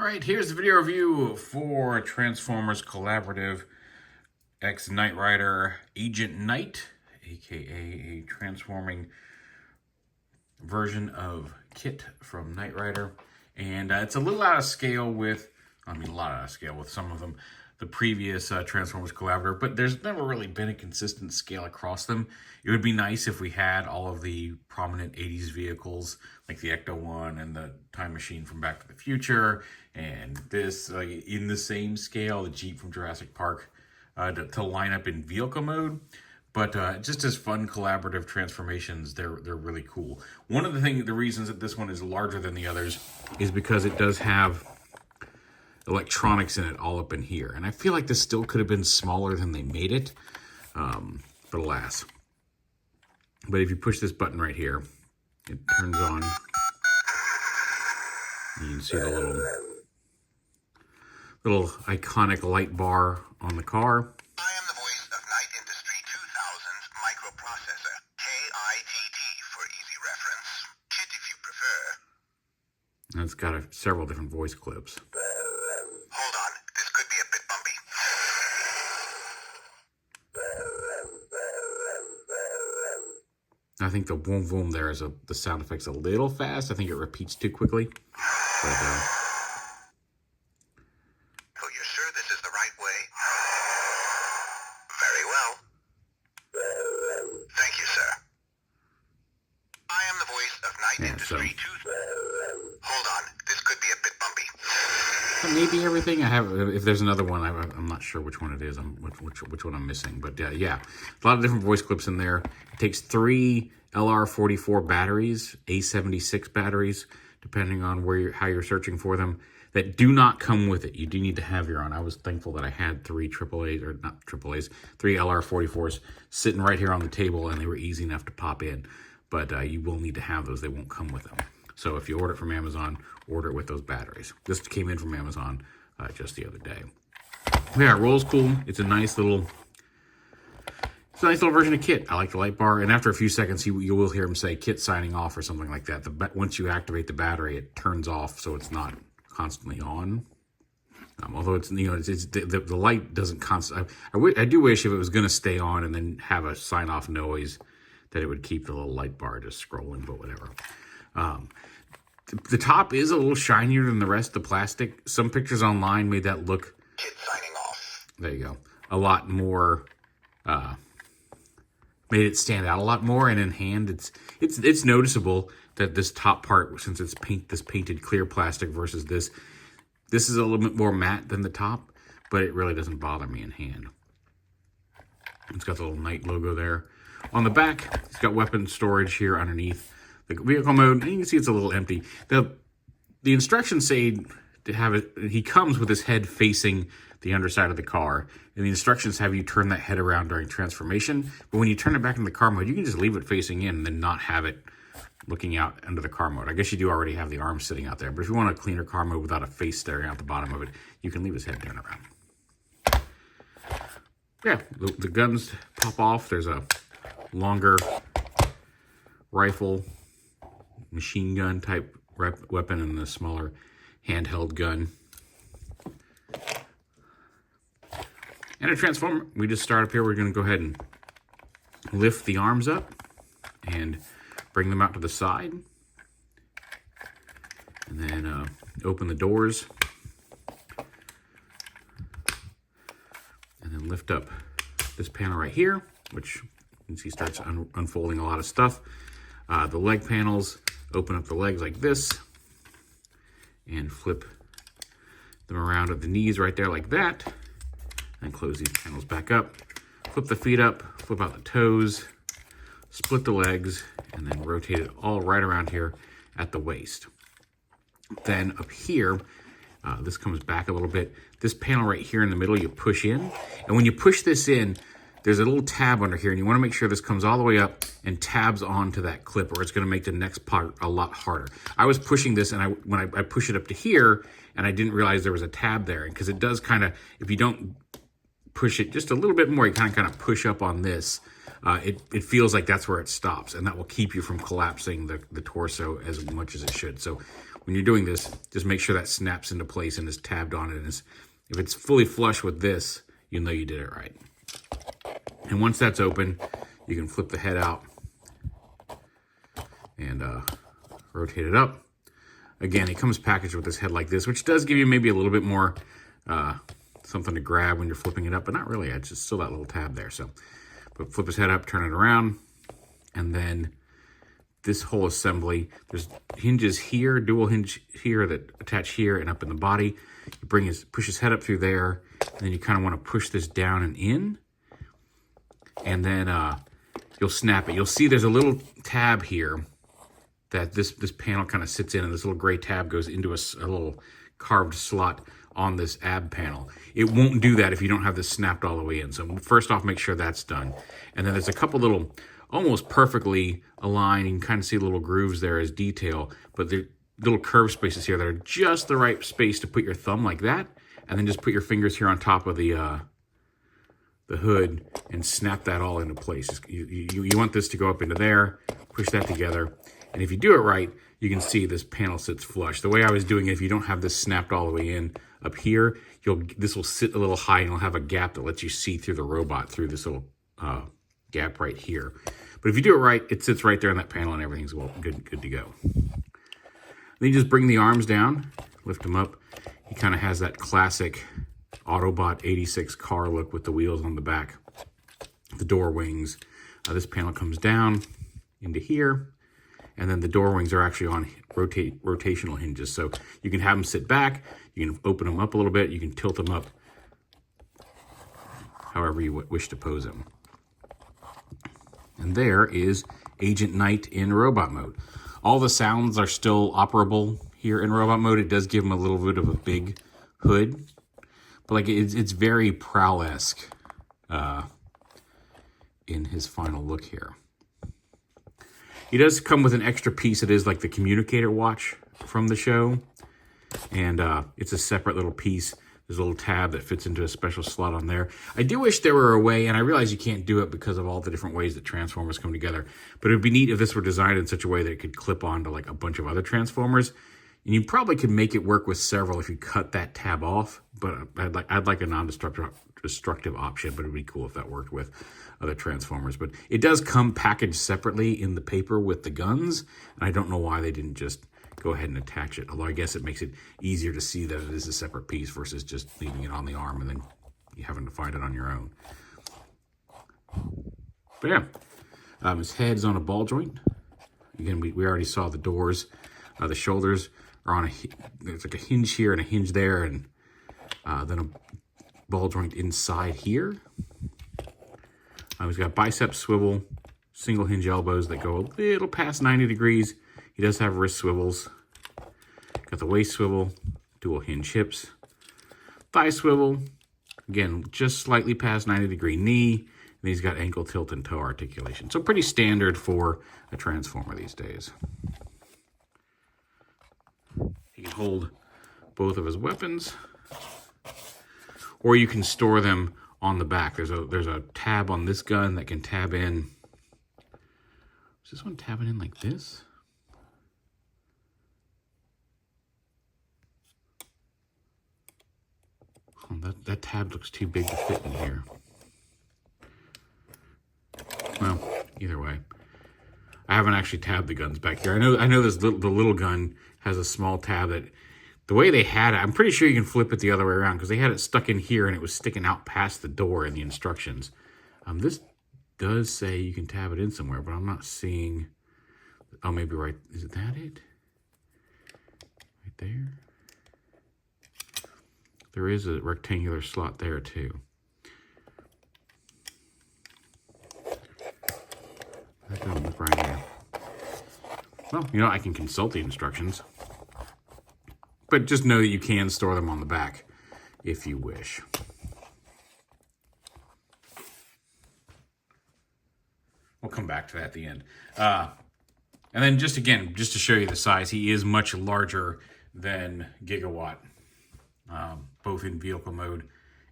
Alright, here's the video review for Transformers Collaborative X Knight Rider Agent Knight, aka a transforming version of KITT from Knight Rider. And it's a little out of scale with, a lot out of scale with some of them, the previous Transformers Collaborative, but there's never really been a consistent scale across them. It would be nice if we had all of the prominent 80s vehicles, like the Ecto-1 and the Time Machine from Back to the Future, and this in the same scale, the Jeep from Jurassic Park, to line up in vehicle mode. But just as fun collaborative transformations, they're really cool. One of the reasons that this one is larger than the others is because it does have electronics in it all up in here. And I feel like this still could have been smaller than they made it, but alas. But if you push this button right here, it turns on. You can see the little iconic light bar on the car. I am the voice of Knight Industry 2000's microprocessor, KITT for easy reference. KITT if you prefer. And it's got several different voice clips. Hold on, this could be a bit bumpy. I think the boom boom there is the sound effect's a little fast. I think it repeats too quickly. But, So you're sure this is the right way? Very well. Thank you, sir. I am the voice of Knight Industry 2000. Hold on, this could be a bit bumpy. maybe everything. If there's another one, I'm not sure which one it is. Which one I'm missing. But yeah, a lot of different voice clips in there. It takes 3 LR44 batteries, A76 batteries, depending on how you're searching for them, that do not come with it. You do need to have your own. I was thankful that I had 3 AAAs, or not AAAs, 3 LR44s sitting right here on the table, and they were easy enough to pop in. But you will need to have those. They won't come with them. So if you order it from Amazon, order it with those batteries. This came in from Amazon just the other day. Yeah, it rolls cool. It's a nice little version of KITT. I like the light bar, and after a few seconds, you will hear him say KITT signing off or something like that. Once you activate the battery, it turns off, so it's not constantly on. Although it's the light doesn't constantly. I do wish if it was going to stay on and then have a sign off noise, that it would keep the little light bar just scrolling. But whatever. The top is a little shinier than the rest of the plastic. Some pictures online made that look. KITT signing off. There you go. A lot more. Made it stand out a lot more, and in hand, it's noticeable that this top part, since it's this painted clear plastic versus this is a little bit more matte than the top, but it really doesn't bother me in hand. It's got the little Knight logo there. On the back, it's got weapon storage here underneath. The vehicle mode, and you can see it's a little empty. The instructions say to have it, he comes with his head facing the underside of the car, and the instructions have you turn that head around during transformation. But when you turn it back into the car mode, you can just leave it facing in and then not have it looking out under the car mode. I guess you do already have the arms sitting out there, but if you want a cleaner car mode without a face staring out the bottom of it, you can leave his head turned around. Yeah, the guns pop off. There's a longer rifle, machine gun type weapon, and the smaller handheld gun. And a transformer. We just start up here. We're going to go ahead and lift the arms up and bring them out to the side. And then open the doors. And then lift up this panel right here, which you can see starts unfolding a lot of stuff. The leg panels, open up the legs like this and flip them around at the knees right there like that. And close these panels back up. Flip the feet up, flip out the toes, split the legs, and then rotate it all right around here at the waist. Then up here, this comes back a little bit. This panel right here in the middle, you push in. And when you push this in, there's a little tab under here, and you want to make sure this comes all the way up and tabs onto that clip, or it's going to make the next part a lot harder. I was pushing this, and when I push it up to here, and I didn't realize there was a tab there, because it does kind of, if you don't push it just a little bit more, you kind of push up on this, it feels like that's where it stops, and that will keep you from collapsing the torso as much as it should. So when you're doing this, just make sure that snaps into place and is tabbed on it. And if it's fully flush with this, you'll know you did it right. And once that's open, you can flip the head out and rotate it up. Again, it comes packaged with this head like this, which does give you maybe a little bit more something to grab when you're flipping it up, but not really. It's just still that little tab there. So, but flip his head up, turn it around, and then this whole assembly, there's hinges here, dual hinge here that attach here and up in the body. You push his head up through there, and then you kind of want to push this down and in, and then you'll snap it. You'll see there's a little tab here that this panel kind of sits in, and this little gray tab goes into a little carved slot on this ab panel. It won't do that if you don't have this snapped all the way in. So first off, make sure that's done. And then there's a couple little almost perfectly aligned. You can kind of see little grooves there as detail, but the little curve spaces here that are just the right space to put your thumb like that, and then just put your fingers here on top of the hood and snap that all into place. You want this to go up into there, push that together, and if you do it right, you can see this panel sits flush. The way I was doing it, if you don't have this snapped all the way in up here, this will sit a little high and you'll have a gap that lets you see through the robot through this little gap right here. But if you do it right, it sits right there on that panel and everything's good to go. Then you just bring the arms down, lift them up. He kind of has that classic Autobot 86 car look with the wheels on the back, the door wings. This panel comes down into here, and then the door wings are actually on rotational hinges. So you can have them sit back, you can open them up a little bit, you can tilt them up however you wish to pose them. And there is Agent Knight in robot mode. All the sounds are still operable here in robot mode. It does give him a little bit of a big hood, but like it's very Prowl-esque in his final look here. He does come with an extra piece. It is like the communicator watch from the show, and it's a separate little piece. There's a little tab that fits into a special slot on there. I do wish there were a way, and I realize you can't do it because of all the different ways that Transformers come together, but it would be neat if this were designed in such a way that it could clip onto like a bunch of other Transformers. And you probably could make it work with several if you cut that tab off, but I'd like a non-destructive option, but it'd be cool if that worked with other Transformers. But it does come packaged separately in the paper with the guns, and I don't know why they didn't just go ahead and attach it. Although I guess it makes it easier to see that it is a separate piece versus just leaving it on the arm and then you having to find it on your own. But yeah, his head's on a ball joint. Again, we already saw the doors. The shoulders are on there's like a hinge here and a hinge there, and then a ball joint inside here. He's got bicep swivel, single hinge elbows that go a little past 90 degrees. He does have wrist swivels. Got the waist swivel, dual hinge hips, thigh swivel, again, just slightly past 90-degree knee, and he's got ankle tilt and toe articulation. So pretty standard for a Transformer these days. He can hold both of his weapons, or you can store them on the back. There's a tab on this gun that can tab in. Is this one tabbing in like this? Oh, that tab looks too big to fit in here. Well, either way. I haven't actually tabbed the guns back here. I know the little gun has a small tab that, the way they had it, I'm pretty sure you can flip it the other way around because they had it stuck in here and it was sticking out past the door in the instructions. This does say you can tab it in somewhere, but I'm not seeing. Oh, maybe right. Is that it? Right there. There is a rectangular slot there too. That doesn't look right here. Well, you know, I can consult the instructions. But just know that you can store them on the back if you wish. We'll come back to that at the end. And then just to show you the size, he is much larger than Gigawatt, both in vehicle mode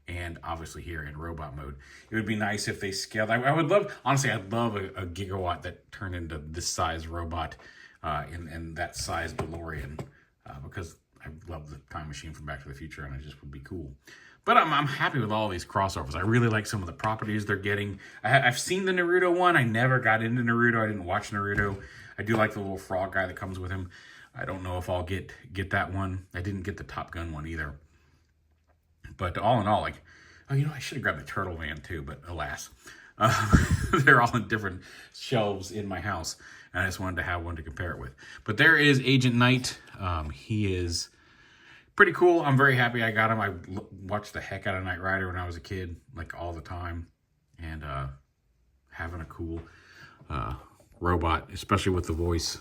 and obviously here in robot mode. It would be nice if they scaled. I would love, honestly, I'd love a Gigawatt that turned into this size robot and that size DeLorean. because I love the Time Machine from Back to the Future, and it just would be cool. But I'm happy with all these crossovers. I really like some of the properties they're getting. I've seen the Naruto one. I never got into Naruto. I didn't watch Naruto. I do like the little frog guy that comes with him. I don't know if I'll get that one. I didn't get the Top Gun one either. But all in all, like, oh, I should have grabbed the Turtle Man too, but alas. They're all in different shelves in my house, and I just wanted to have one to compare it with. But there is Agent Knight. He is pretty cool. I'm very happy I got him. I watched the heck out of Knight Rider when I was a kid, like all the time. And having a cool robot, especially with the voice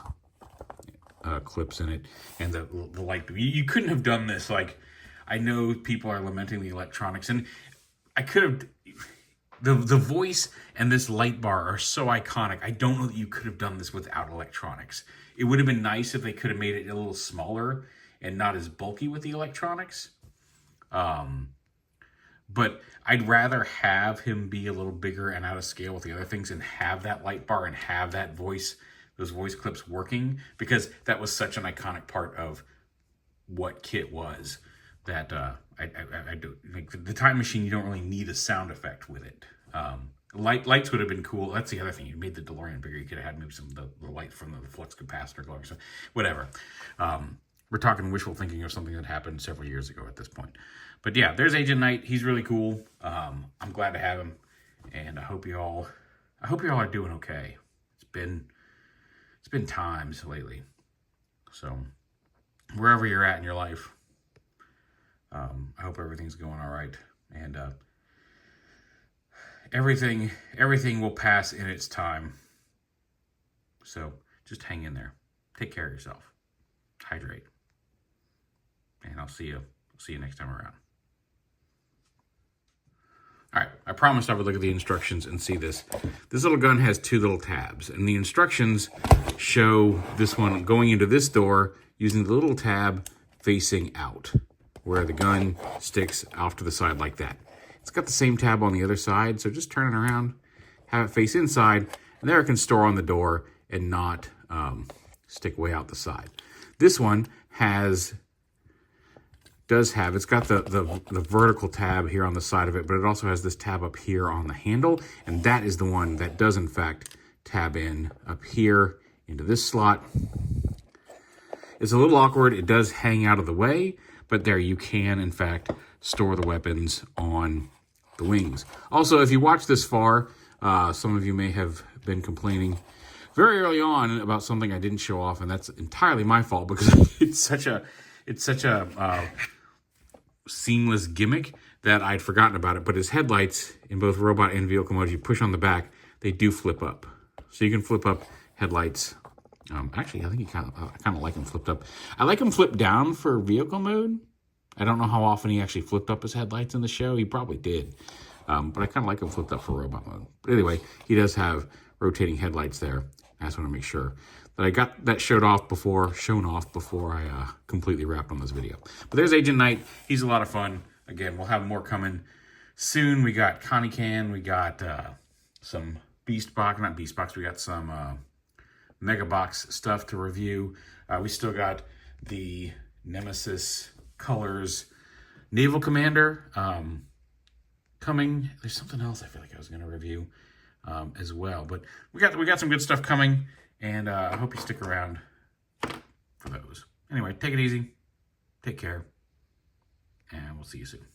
clips in it and the light. You couldn't have done this. Like, I know people are lamenting the electronics, and I could have... The voice and this light bar are so iconic. I don't know that you could have done this without electronics. It would have been nice if they could have made it a little smaller and not as bulky with the electronics. But I'd rather have him be a little bigger and out of scale with the other things and have that light bar and have that voice, those voice clips working, because that was such an iconic part of what KITT was. That I do, like the Time Machine, you don't really need a sound effect with it. Lights would have been cool. That's the other thing. You made the DeLorean bigger. You could have had maybe some of the light from the flux capacitor glowing. So whatever. We're talking wishful thinking of something that happened several years ago at this point. But yeah, there's Agent Knight. He's really cool. I'm glad to have him, and I hope you all are doing okay. It's been times lately. So wherever you're at in your life, I hope everything's going all right, and everything will pass in its time. So just hang in there. Take care of yourself. Hydrate. And I'll see you next time around. All right, I promised I would look at the instructions and see this. This little gun has two little tabs, and the instructions show this one going into this door using the little tab facing out, where the gun sticks off to the side like that. It's got the same tab on the other side, so just turn it around, have it face inside, and there it can store on the door and not stick way out the side. This one it's got the vertical tab here on the side of it, but it also has this tab up here on the handle, and that is the one that does in fact tab in up here into this slot. It's a little awkward. It does hang out of the way, but there you can, in fact, store the weapons on the wings. Also, if you watch this far, some of you may have been complaining very early on about something I didn't show off, and that's entirely my fault because it's such a seamless gimmick that I'd forgotten about it. But his headlights in both robot and vehicle mode, you push on the back, they do flip up. So you can flip up headlights. Actually, I think I kind of like him flipped up. I like him flipped down for vehicle mode. I don't know how often he actually flipped up his headlights in the show. He probably did. But I kind of like him flipped up for robot mode. But anyway, he does have rotating headlights there. I just want to make sure that I got that shown off before I completely wrapped on this video. But there's Agent Knight. He's a lot of fun. Again, we'll have more coming soon. We got Connie Can. We got some not Beast Box. We got some Mega Box stuff to review. We still got the Nemesis Colors Naval Commander coming. There's something else I feel like I was going to review as well. But we got some good stuff coming, and I hope you stick around for those. Anyway, take it easy. Take care, and we'll see you soon.